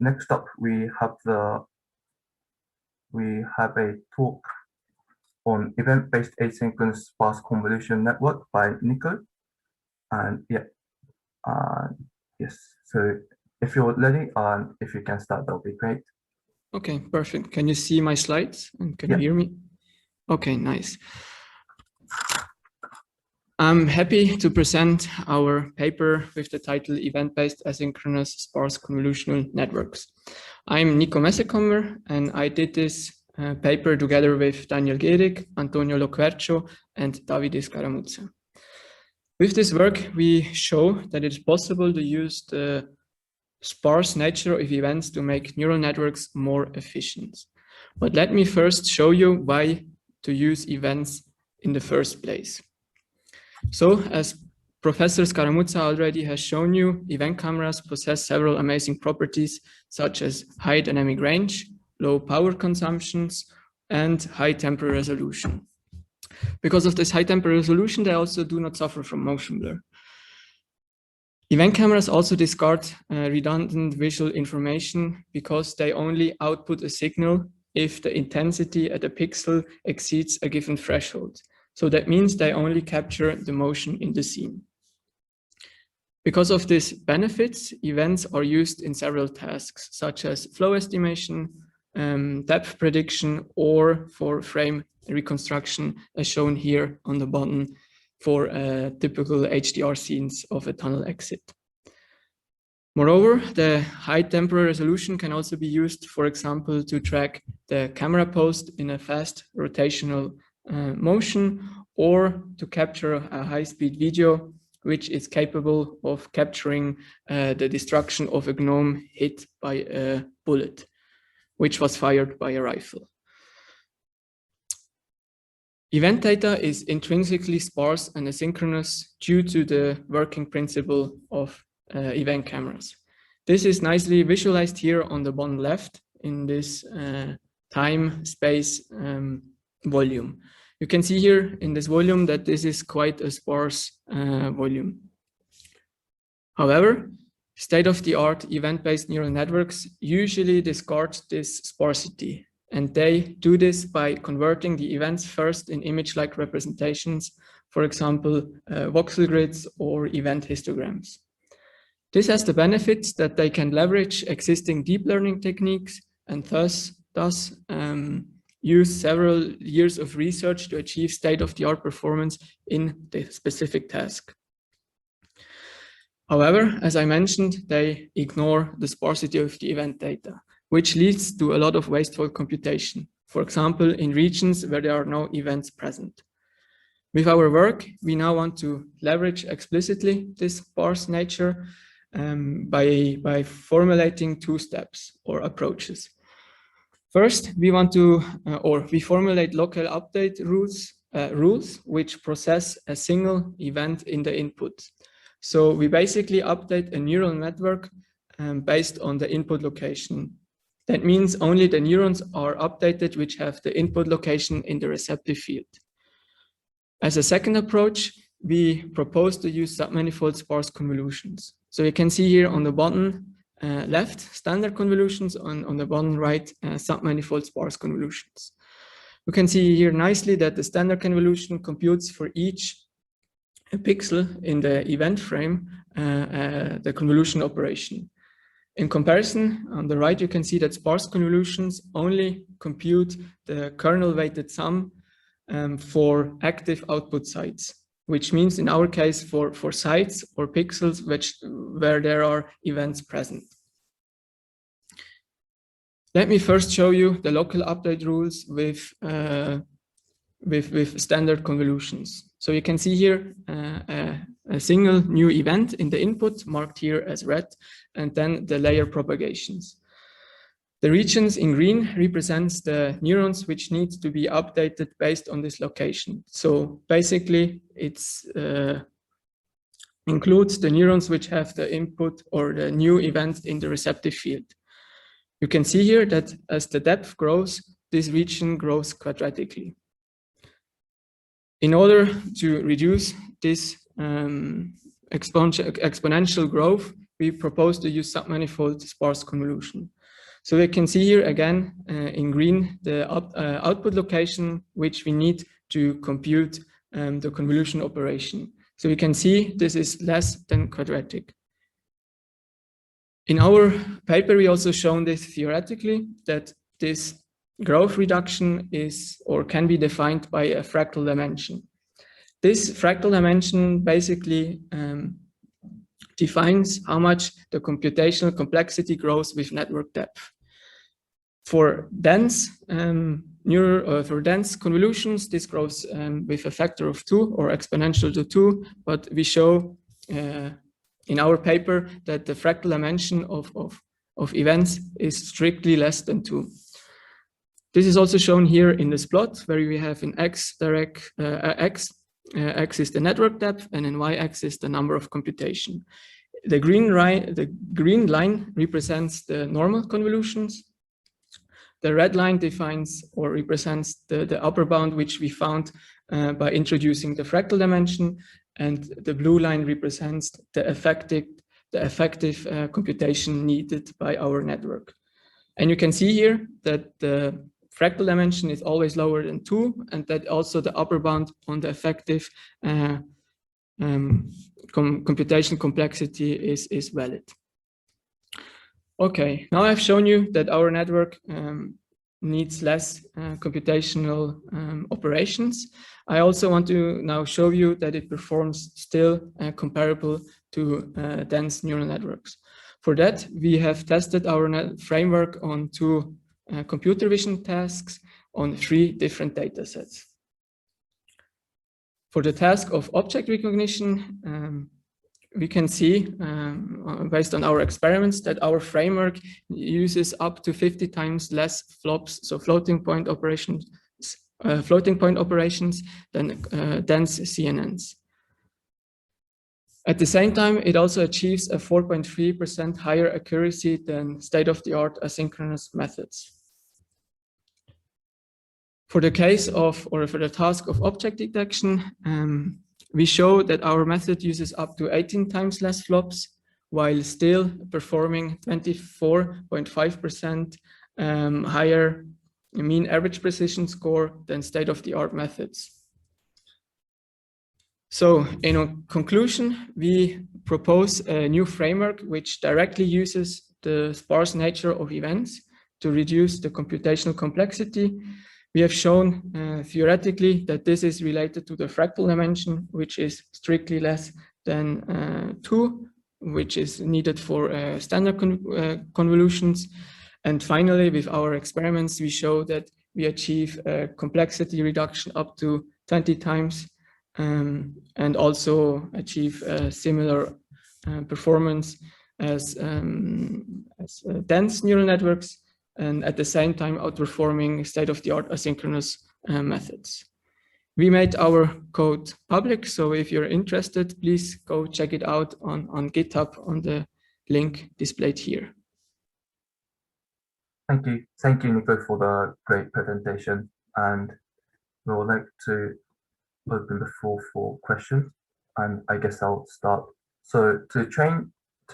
Next up, we have a talk on event-based asynchronous sparse convolution network by Nico. And yes, so if you're ready, if you can start, that'll be great. Okay, perfect. Can you see my slides and can you hear me? Okay, nice. I'm happy to present our paper with the title Event-Based Asynchronous Sparse Convolutional Networks. I'm Nico Messikommer, and I did this paper together with Daniel Gehrig, Antonio Loquercio, and Davide Scaramuzza. With this work, we show that it's possible to use the sparse nature of events to make neural networks more efficient. But let me first show you why to use events in the first place. So, as Professor Scaramuzza already has shown you, event cameras possess several amazing properties, such as high dynamic range, low power consumptions, and high temporal resolution. Because of this high temporal resolution, they also do not suffer from motion blur. Event cameras also discard redundant visual information because they only output a signal if the intensity at a pixel exceeds a given threshold. So that means they only capture the motion in the scene. Because of these benefits, events are used in several tasks, such as flow estimation, depth prediction, or for frame reconstruction, as shown here on the bottom for typical HDR scenes of a tunnel exit. Moreover, the high temporal resolution can also be used, for example, to track the camera post in a fast rotational motion, or to capture a high-speed video, which is capable of capturing the destruction of a gnome hit by a bullet, which was fired by a rifle. Event data is intrinsically sparse and asynchronous due to the working principle of event cameras. This is nicely visualized here on the bottom left in this time-space volume. You can see here in this volume that this is quite a sparse volume. However, state-of-the-art event-based neural networks usually discard this sparsity, and they do this by converting the events first in image-like representations, for example, voxel grids or event histograms. This has the benefit that they can leverage existing deep learning techniques and thus use several years of research to achieve state-of-the-art performance in the specific task. However, as I mentioned, they ignore the sparsity of the event data, which leads to a lot of wasteful computation, for example, in regions where there are no events present. With our work, we now want to leverage explicitly this sparse nature by formulating two steps or approaches. First, we want to, we formulate local update rules which process a single event in the input. So we basically update a neural network based on the input location. That means only the neurons are updated which have the input location in the receptive field. As a second approach, we propose to use submanifold sparse convolutions. So you can see here on the bottom left, standard convolutions, on the bottom right, submanifold sparse convolutions. You can see here nicely that the standard convolution computes for each pixel in the event frame the convolution operation. In comparison, on the right, you can see that sparse convolutions only compute the kernel-weighted sum for active output sites, which means in our case for sites or pixels where there are events present. Let me first show you the local update rules with standard convolutions. So you can see here a single new event in the input marked here as red, and then the layer propagations. The regions in green represents the neurons which need to be updated based on this location. So basically it's includes the neurons which have the input or the new event in the receptive field. You can see here that as the depth grows, this region grows quadratically. In order to reduce this exponential growth, we propose to use submanifold sparse convolution. So we can see here again in green the output location which we need to compute the convolution operation. So we can see this is less than quadratic. In our paper, we also shown this theoretically, that this growth reduction is or can be defined by a fractal dimension. This fractal dimension basically defines how much the computational complexity grows with network depth. For dense for dense convolutions, this grows with a factor of 2 or exponential to 2, but we show in our paper that the fractal dimension of events is strictly less than 2. This is also shown here in this plot where we have in x direct x is the network depth and in y-axis is the number of computation. The green line represents the normal convolutions. The red line defines or represents the upper bound which we found by introducing the fractal dimension, and the blue line represents the effective computation needed by our network. And you can see here that the fractal dimension is always lower than 2, and that also the upper bound on the effective computation complexity is valid. Okay, now I've shown you that our network needs less computational operations. I also want to now show you that it performs still comparable to dense neural networks. For that, we have tested our framework on 2 computer vision tasks on 3 different data sets. For the task of object recognition, we can see, based on our experiments, that our framework uses up to 50 times less flops, so floating point operations than dense CNNs. At the same time, it also achieves a 4.3% higher accuracy than state-of-the-art asynchronous methods. For the case of, or for the task of object detection, we show that our method uses up to 18 times less flops while still performing 24.5% higher mean average precision score than state-of-the-art methods. So in conclusion, we propose a new framework which directly uses the sparse nature of events to reduce the computational complexity. We have shown theoretically that this is related to the fractal dimension, which is strictly less than 2, which is needed for standard convolutions. And finally, with our experiments, we show that we achieve a complexity reduction up to 20 times and also achieve a similar performance as dense neural networks, and at the same time outperforming state-of-the-art asynchronous methods. We made our code public, so if you're interested, please go check it out on GitHub on the link displayed here. Thank you, Nico, for the great presentation. And we would like to open the floor for questions. And I guess I'll start. So to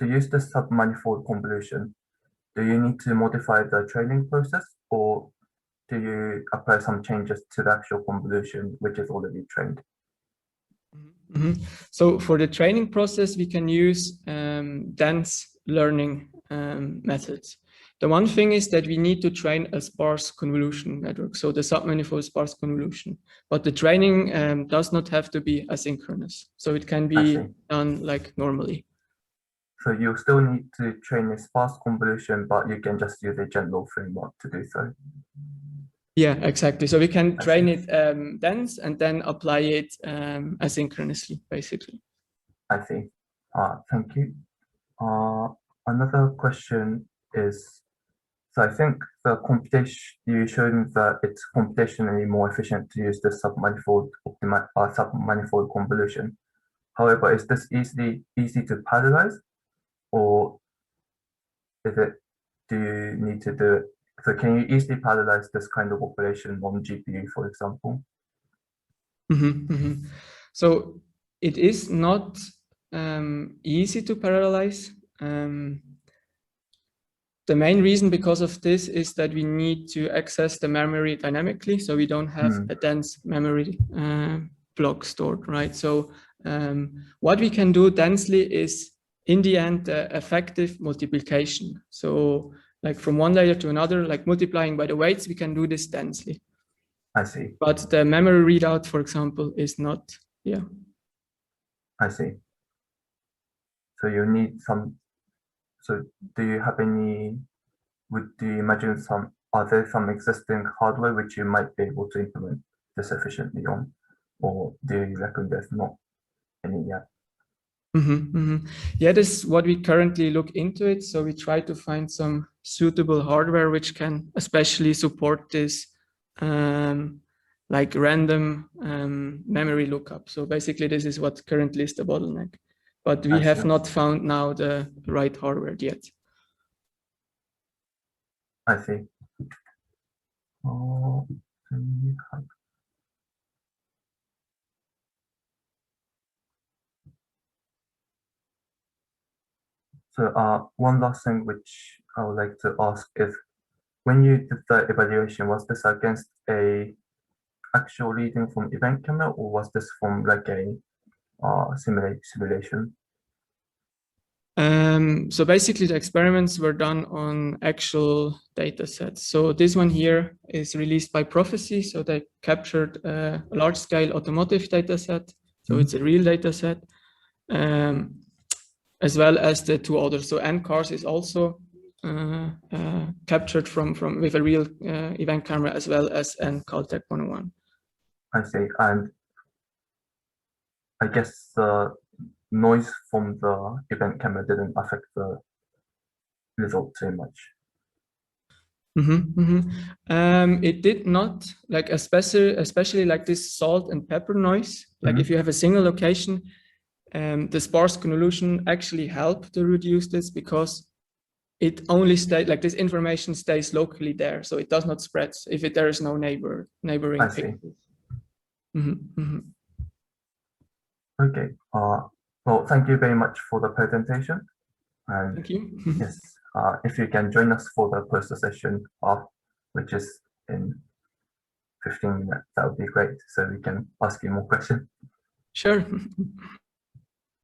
use the submanifold convolution, do you need to modify the training process, or do you apply some changes to the actual convolution which is already trained? Mm-hmm. So for the training process, we can use dense learning methods. The one thing is that we need to train a sparse convolution network, so the submanifold sparse convolution. But the training does not have to be asynchronous, so it can be done like normally. So you still need to train a sparse convolution, but you can just use a general framework to do so. Yeah, exactly. So we can train it dense and then apply it asynchronously, basically. I see. Thank you. Another question is, so I think the computation, you showed that it's computationally more efficient to use the submanifold convolution. However, is this easy to parallelize? Or is it, do you need to do it? So can you easily parallelize this kind of operation on GPU, for example? Mm-hmm, mm-hmm. So it is not easy to parallelize The main reason because of this is that we need to access the memory dynamically, so we don't have a dense memory block stored, right? So what we can do densely is, in the end, effective multiplication. So like from one layer to another, like multiplying by the weights, we can do this densely. I see. But the memory readout, for example, is not, yeah. I see. So you need some, so do you have any, do you imagine are there some existing hardware which you might be able to implement this efficiently on? Or do you reckon there's not any yet? Yeah, this is what we currently look into it. So we try to find some suitable hardware which can especially support this like random memory lookup. So basically this is what currently is the bottleneck, but we have not found now the right hardware yet. I see. So one last thing which I would like to ask is, when you did the evaluation, was this against a actual reading from event camera, or was this from like a simulation? So basically the experiments were done on actual data sets. So this one here is released by Prophecy. So they captured a large scale automotive data set. So it's a real data set, as well as the two others. So N-Cars is also captured from with a real event camera, as well as Caltech 101. I see. And I guess the noise from the event camera didn't affect the result too much. It did not, like especially like this salt and pepper noise. Like if you have a single location, the sparse convolution actually helped to reduce this, because it only stays, like this information stays locally there, so it does not spread if there is no neighboring pixels. Okay. Well, thank you very much for the presentation. And thank you. Yes, if you can join us for the poster session, which is in 15 minutes, that would be great. So we can ask you more questions. Sure.